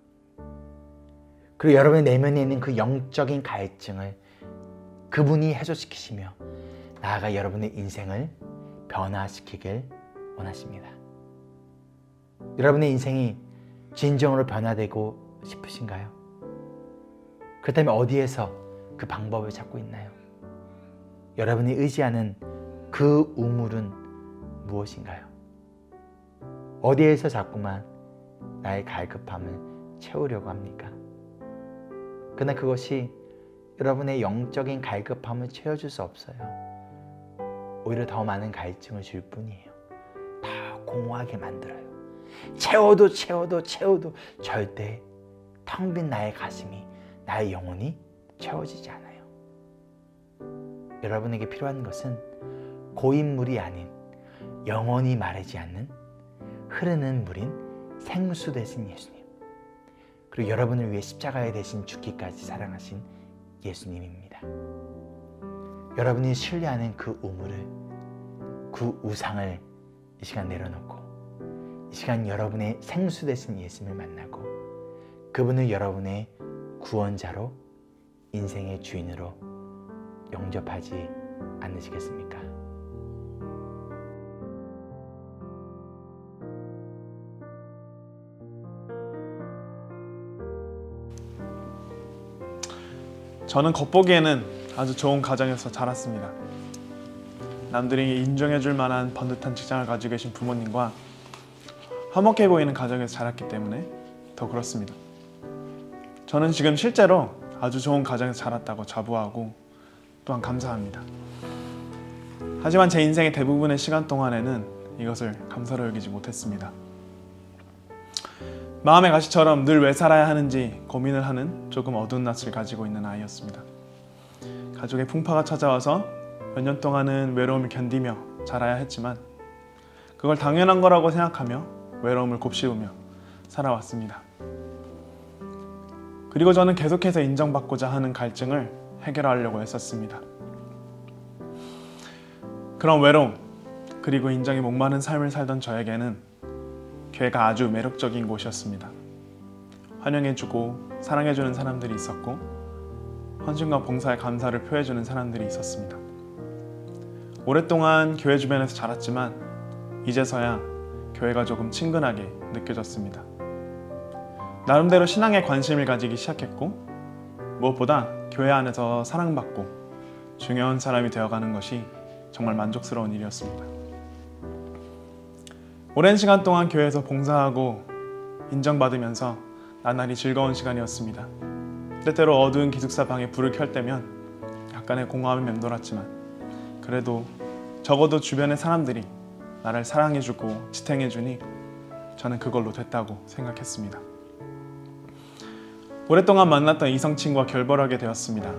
D: 그리고 여러분의 내면에 있는 그 영적인 갈증을 그분이 해소시키시며 나아가 여러분의 인생을 변화시키길 원하십니다. 여러분의 인생이 진정으로 변화되고 싶으신가요? 그렇다면 어디에서 그 방법을 찾고 있나요? 여러분이 의지하는 그 우물은 무엇인가요? 어디에서 자꾸만 나의 갈급함을 채우려고 합니까? 그러나 그것이 여러분의 영적인 갈급함을 채워줄 수 없어요. 오히려 더 많은 갈증을 줄 뿐이에요. 더 공허하게 만들어요. 채워도 절대 텅 빈 나의 가슴이, 나의 영혼이 채워지지 않아요. 여러분에게 필요한 것은 고인물이 아닌 영원히 마르지 않는 흐르는 물인 생수 되신 예수님. 그리고 여러분을 위해 십자가에 대신 죽기까지 사랑하신 예수님입니다. 여러분이 신뢰하는 그 우물을, 그 우상을 이 시간 내려놓고 이 시간 여러분의 생수 되신 예수님을 만나고 그분을 여러분의 구원자로, 인생의 주인으로 영접하지 않으시겠습니까?
B: 저는 겉보기에는 아주 좋은 가정에서 자랐습니다. 남들이 인정해줄 만한 번듯한 직장을 가지고 계신 부모님과 화목해 보이는 가정에서 자랐기 때문에 더 그렇습니다. 저는 지금 실제로 아주 좋은 가정에서 자랐다고 자부하고 또한 감사합니다. 하지만 제 인생의 대부분의 시간 동안에는 이것을 감사로 여기지 못했습니다. 마음의 가시처럼 늘 왜 살아야 하는지 고민을 하는 조금 어두운 낯을 가지고 있는 아이였습니다. 가족의 풍파가 찾아와서 몇 년 동안은 외로움을 견디며 자라야 했지만 그걸 당연한 거라고 생각하며 외로움을 곱씹으며 살아왔습니다. 그리고 저는 계속해서 인정받고자 하는 갈증을 해결하려고 했었습니다. 그런 외로움, 그리고 인정에 목마른 삶을 살던 저에게는 교회가 아주 매력적인 곳이었습니다. 환영해주고 사랑해주는 사람들이 있었고 헌신과 봉사에 감사를 표해주는 사람들이 있었습니다. 오랫동안 교회 주변에서 자랐지만 이제서야 교회가 조금 친근하게 느껴졌습니다. 나름대로 신앙에 관심을 가지기 시작했고 무엇보다 교회 안에서 사랑받고 중요한 사람이 되어가는 것이 정말 만족스러운 일이었습니다. 오랜 시간 동안 교회에서 봉사하고 인정받으면서 나날이 즐거운 시간이었습니다. 때때로 어두운 기숙사 방에 불을 켤 때면 약간의 공허함이 맴돌았지만 그래도 적어도 주변의 사람들이 나를 사랑해주고 지탱해주니 저는 그걸로 됐다고 생각했습니다. 오랫동안 만났던 이성 친구와 결별하게 되었습니다.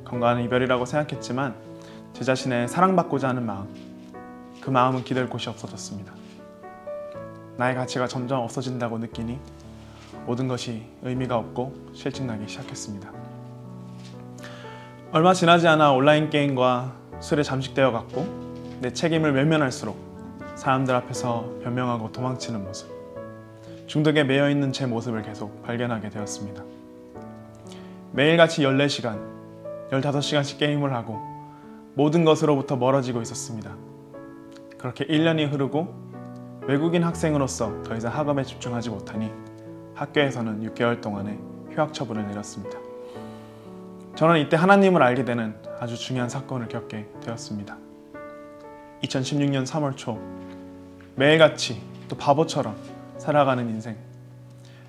B: 건강한 이별이라고 생각했지만 제 자신의 사랑받고자 하는 마음, 그 마음은 기댈 곳이 없어졌습니다. 나의 가치가 점점 없어진다고 느끼니 모든 것이 의미가 없고 실증나기 시작했습니다. 얼마 지나지 않아 온라인 게임과 술에 잠식되어 갔고 내 책임을 외면할수록 사람들 앞에서 변명하고 도망치는 모습, 중독에 매여있는 제 모습을 계속 발견하게 되었습니다. 매일같이 14시간, 15시간씩 게임을 하고 모든 것으로부터 멀어지고 있었습니다. 그렇게 1년이 흐르고 외국인 학생으로서 더 이상 학업에 집중하지 못하니 학교에서는 6개월 동안의 휴학 처분을 내렸습니다. 저는 이때 하나님을 알게 되는 아주 중요한 사건을 겪게 되었습니다. 2016년 3월 초 매일같이 또 바보처럼 살아가는 인생,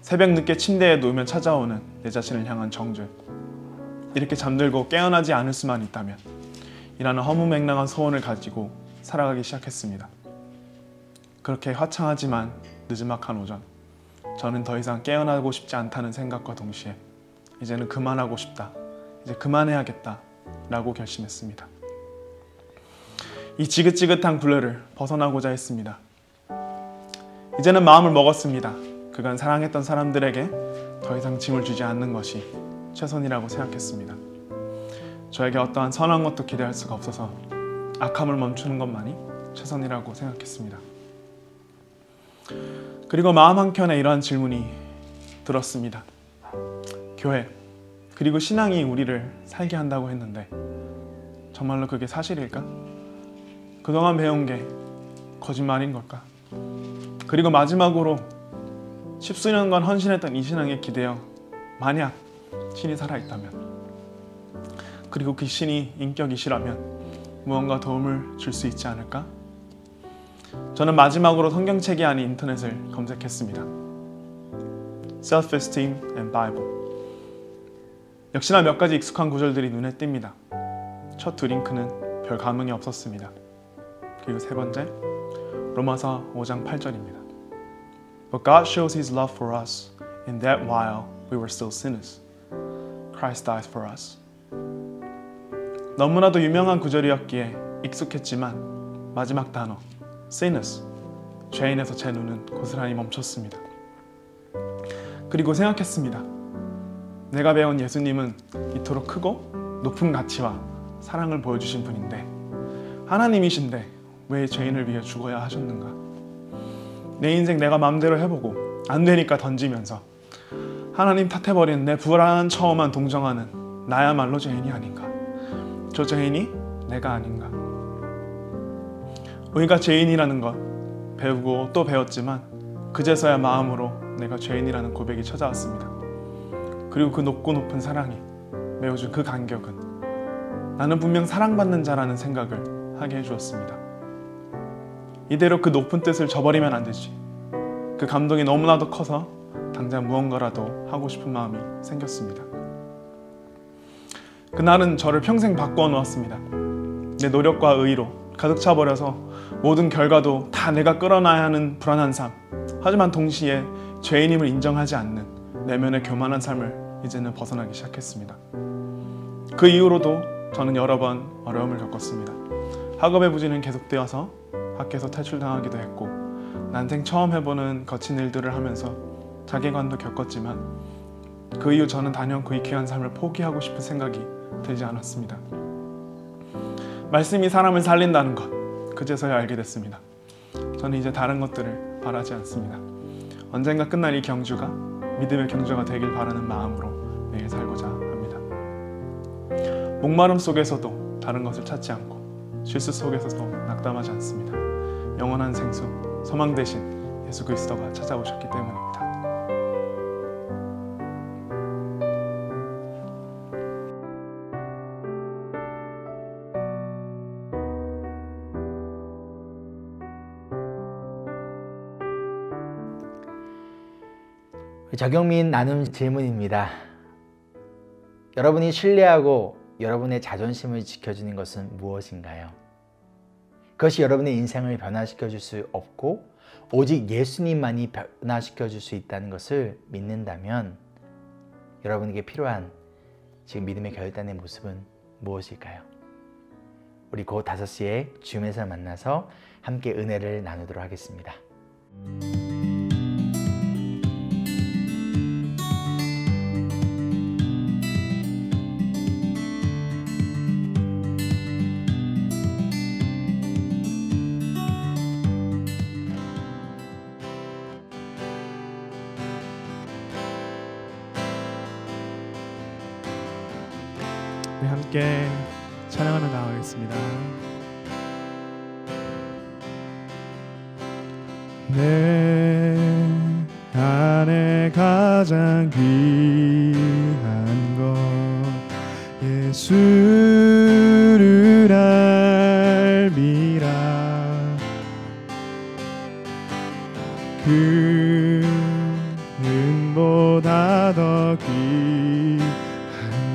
B: 새벽 늦게 침대에 누우면 찾아오는 내 자신을 향한 정죄, 이렇게 잠들고 깨어나지 않을 수만 있다면 이라는 허무맹랑한 소원을 가지고 살아가기 시작했습니다. 그렇게 화창하지만 느지막한 오전, 저는 더 이상 깨어나고 싶지 않다는 생각과 동시에 이제는 그만하고 싶다, 이제 그만해야겠다 라고 결심했습니다. 이 지긋지긋한 굴레를 벗어나고자 했습니다. 이제는 마음을 먹었습니다. 그간 사랑했던 사람들에게 더 이상 짐을 주지 않는 것이 최선이라고 생각했습니다. 저에게 어떠한 선한 것도 기대할 수가 없어서 악함을 멈추는 것만이 최선이라고 생각했습니다. 그리고 마음 한켠에 이러한 질문이 들었습니다. 교회, 그리고 신앙이 우리를 살게 한다고 했는데 정말로 그게 사실일까? 그동안 배운 게 거짓말인 걸까? 그리고 마지막으로 십수년간 헌신했던 이 신앙에 기대어 만약 신이 살아있다면, 그리고 그 신이 인격이시라면 무언가 도움을 줄 수 있지 않을까? 저는 마지막으로 성경책이 아닌 인터넷을 검색했습니다. Self-esteem and Bible. 역시나 몇 가지 익숙한 구절들이 눈에 띕니다. 첫 두 링크는 별 감흥이 없었습니다. 그리고 세 번째, 로마서 5장 8절입니다. But God shows His love for us in that while we were still sinners, Christ died for us. 너무나도 유명한 구절이었기에 익숙했지만 마지막 단어 sinners, 죄인에서 제 눈은 고스란히 멈췄습니다. 그리고 생각했습니다. 내가 배운 예수님은 이토록 크고 높은 가치와 사랑을 보여주신 분인데 하나님이신데 왜 죄인을 위해 죽어야 하셨는가? 내 인생 내가 마음대로 해보고 안 되니까 던지면서 하나님 탓해버린 내 불안처음한 동정하는 나야말로 죄인이 아닌가? 저 죄인이 내가 아닌가? 우리가 죄인이라는 것 배우고 또 배웠지만 그제서야 마음으로 내가 죄인이라는 고백이 찾아왔습니다. 그리고 그 높고 높은 사랑이 메워준 그 간격은 나는 분명 사랑받는 자라는 생각을 하게 해주었습니다. 이대로 그 높은 뜻을 저버리면 안 되지. 그 감동이 너무나도 커서 당장 무언가라도 하고 싶은 마음이 생겼습니다. 그날은 저를 평생 바꾸어 놓았습니다. 내 노력과 의로 가득 차버려서 모든 결과도 다 내가 끌어놔야 하는 불안한 삶, 하지만 동시에 죄인임을 인정하지 않는 내면의 교만한 삶을 이제는 벗어나기 시작했습니다. 그 이후로도 저는 여러 번 어려움을 겪었습니다. 학업의 부진은 계속되어서 학교에서 탈출당하기도 했고 난생 처음 해보는 거친 일들을 하면서 자괴감도 겪었지만 그 이후 저는 단연 그 귀한 삶을 포기하고 싶은 생각이 들지 않았습니다. 말씀이 사람을 살린다는 것 그제서야 알게 됐습니다. 저는 이제 다른 것들을 바라지 않습니다. 언젠가 끝날 이 경주가 믿음의 경주가 되길 바라는 마음으로 매일 살고자 합니다. 목마름 속에서도 다른 것을 찾지 않고 실수 속에서도 낙담하지 않습니다. 영원한 생수, 소망 대신 예수 그리스도가 찾아오셨기 때문입니다.
D: 적용민 나눔 질문입니다. 여러분이 신뢰하고 여러분의 자존심을 지켜주는 것은 무엇인가요? 그것이 여러분의 인생을 변화시켜 줄 수 없고 오직 예수님만이 변화시켜 줄 수 있다는 것을 믿는다면 여러분에게 필요한 지금 믿음의 결단의 모습은 무엇일까요? 우리 곧 5시에 줌에서 만나서 함께 은혜를 나누도록 하겠습니다.
B: 우리 함께 찬양하며 나아가겠습니다. 내 안에 가장 귀한 것 예수를 알미라. 그는보다 더 귀한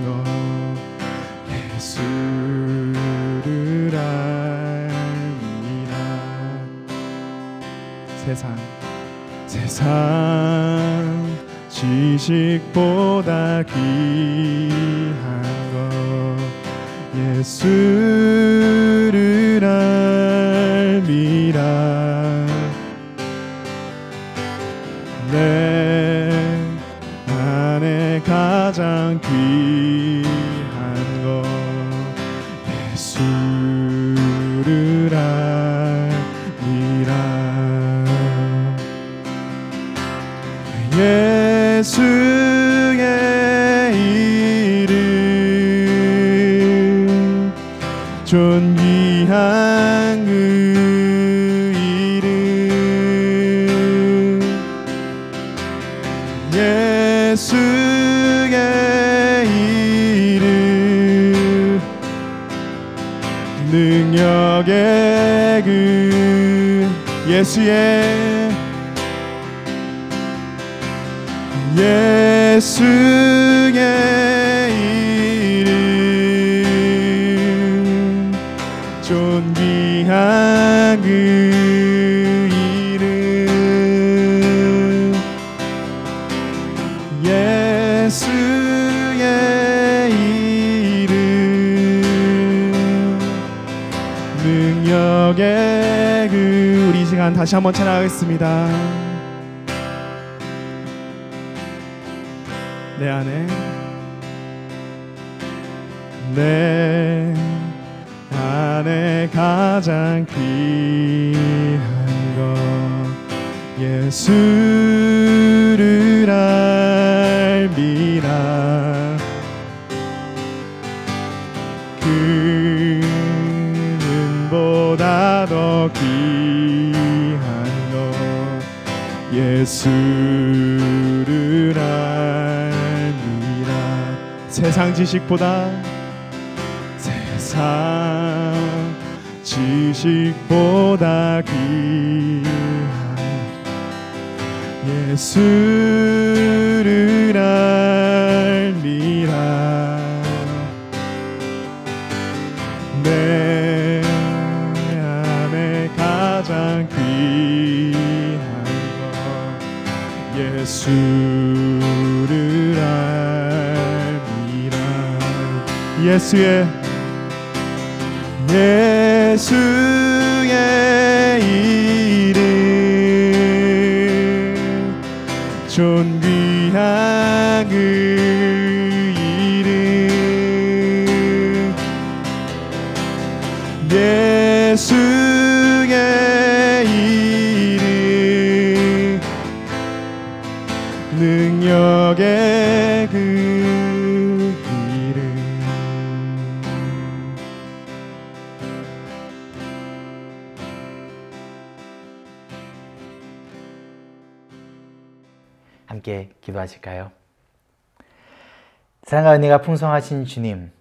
B: 것 예수를 알미라. 세상 지식보다 귀한 것 예수를 알미라. 내 안에 가장 귀한 것 예수를 알미라. 예수의 이름 존귀한 그 이름 예수의 이름 능력의 그 예수의 이름 존귀한 그 이름 예수의 이름 능력의 그 우리 시간 다시 한번 찬양하겠습니다. 내 안에 가장 귀한 것 예수를 알미라. 그는보다 더 귀한 것 예수를 알미라. 세상 지식보다 귀한 예수를 알미라. 내 안에 가장 귀한 것 예수를 알미라. 예수의 이름 존귀한 그 이름 예수의 이름 능력의 그 이름.
D: 함께 기도하실까요? 사랑과 은혜가 풍성하신 주님,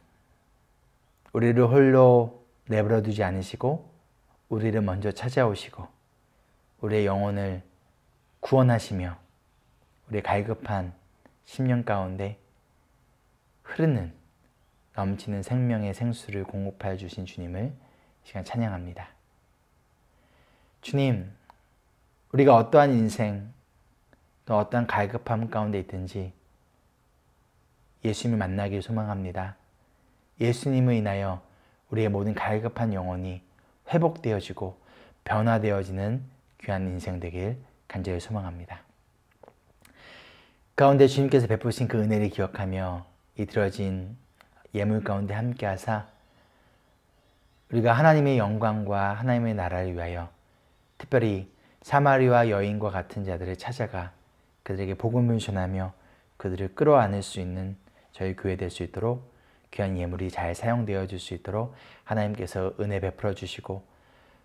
D: 우리를 홀로 내버려 두지 않으시고 우리를 먼저 찾아오시고 우리의 영혼을 구원하시며 우리의 갈급한 심령 가운데 흐르는 넘치는 생명의 생수를 공급하여 주신 주님을 이 시간 찬양합니다. 주님, 우리가 어떠한 인생 또 어떠한 갈급함 가운데 있든지 예수님을 만나길 소망합니다. 예수님을 인하여 우리의 모든 갈급한 영혼이 회복되어지고 변화되어지는 귀한 인생 되길 간절히 소망합니다. 가운데 주님께서 베푸신 그 은혜를 기억하며 이 드려진 예물 가운데 함께하사 우리가 하나님의 영광과 하나님의 나라를 위하여 특별히 사마리아 여인과 같은 자들을 찾아가 그들에게 복음을 전하며 그들을 끌어안을 수 있는 저희 교회 될 수 있도록 귀한 예물이 잘 사용되어 줄 수 있도록 하나님께서 은혜 베풀어 주시고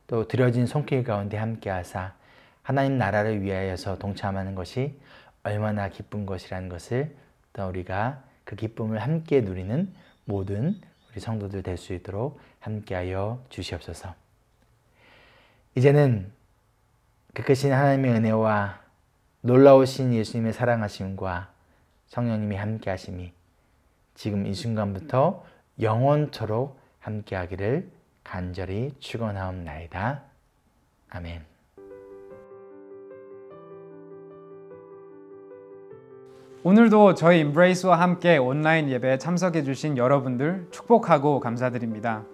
D: 또 드려진 손길 가운데 함께하사 하나님 나라를 위하여서 동참하는 것이 얼마나 기쁜 것이라는 것을 또 우리가 그 기쁨을 함께 누리는 모든 우리 성도들 될 수 있도록 함께하여 주시옵소서. 이제는 그 크신 하나님의 은혜와 놀라우신 예수님의 사랑하심과 성령님이 함께하심이 지금 이 순간부터 영원토록 함께하기를 간절히 축원하옵나이다. 아멘.
A: 오늘도 저희 임브레이스와 함께 온라인 예배에 참석해 주신 여러분들 축복하고 감사드립니다.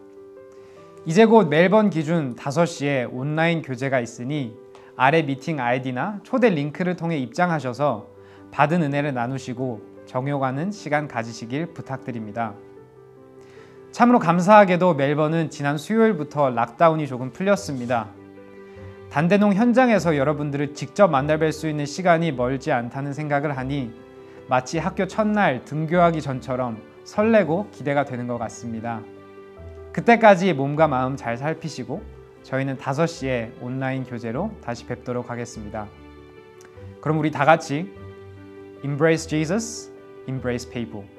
A: 이제 곧 멜번 기준 5시에 온라인 교제가 있으니 아래 미팅 아이디나 초대 링크를 통해 입장하셔서 받은 은혜를 나누시고 정욕하는 시간 가지시길 부탁드립니다. 참으로 감사하게도 멜번은 지난 수요일부터 락다운이 조금 풀렸습니다. 단대농 현장에서 여러분들을 직접 만나 뵐 수 있는 시간이 멀지 않다는 생각을 하니 마치 학교 첫날 등교하기 전처럼 설레고 기대가 되는 것 같습니다. 그때까지 몸과 마음 잘 살피시고 저희는 5시에 온라인 교제로 다시 뵙도록 하겠습니다. 그럼 우리 다 같이 Embrace Jesus, Embrace People.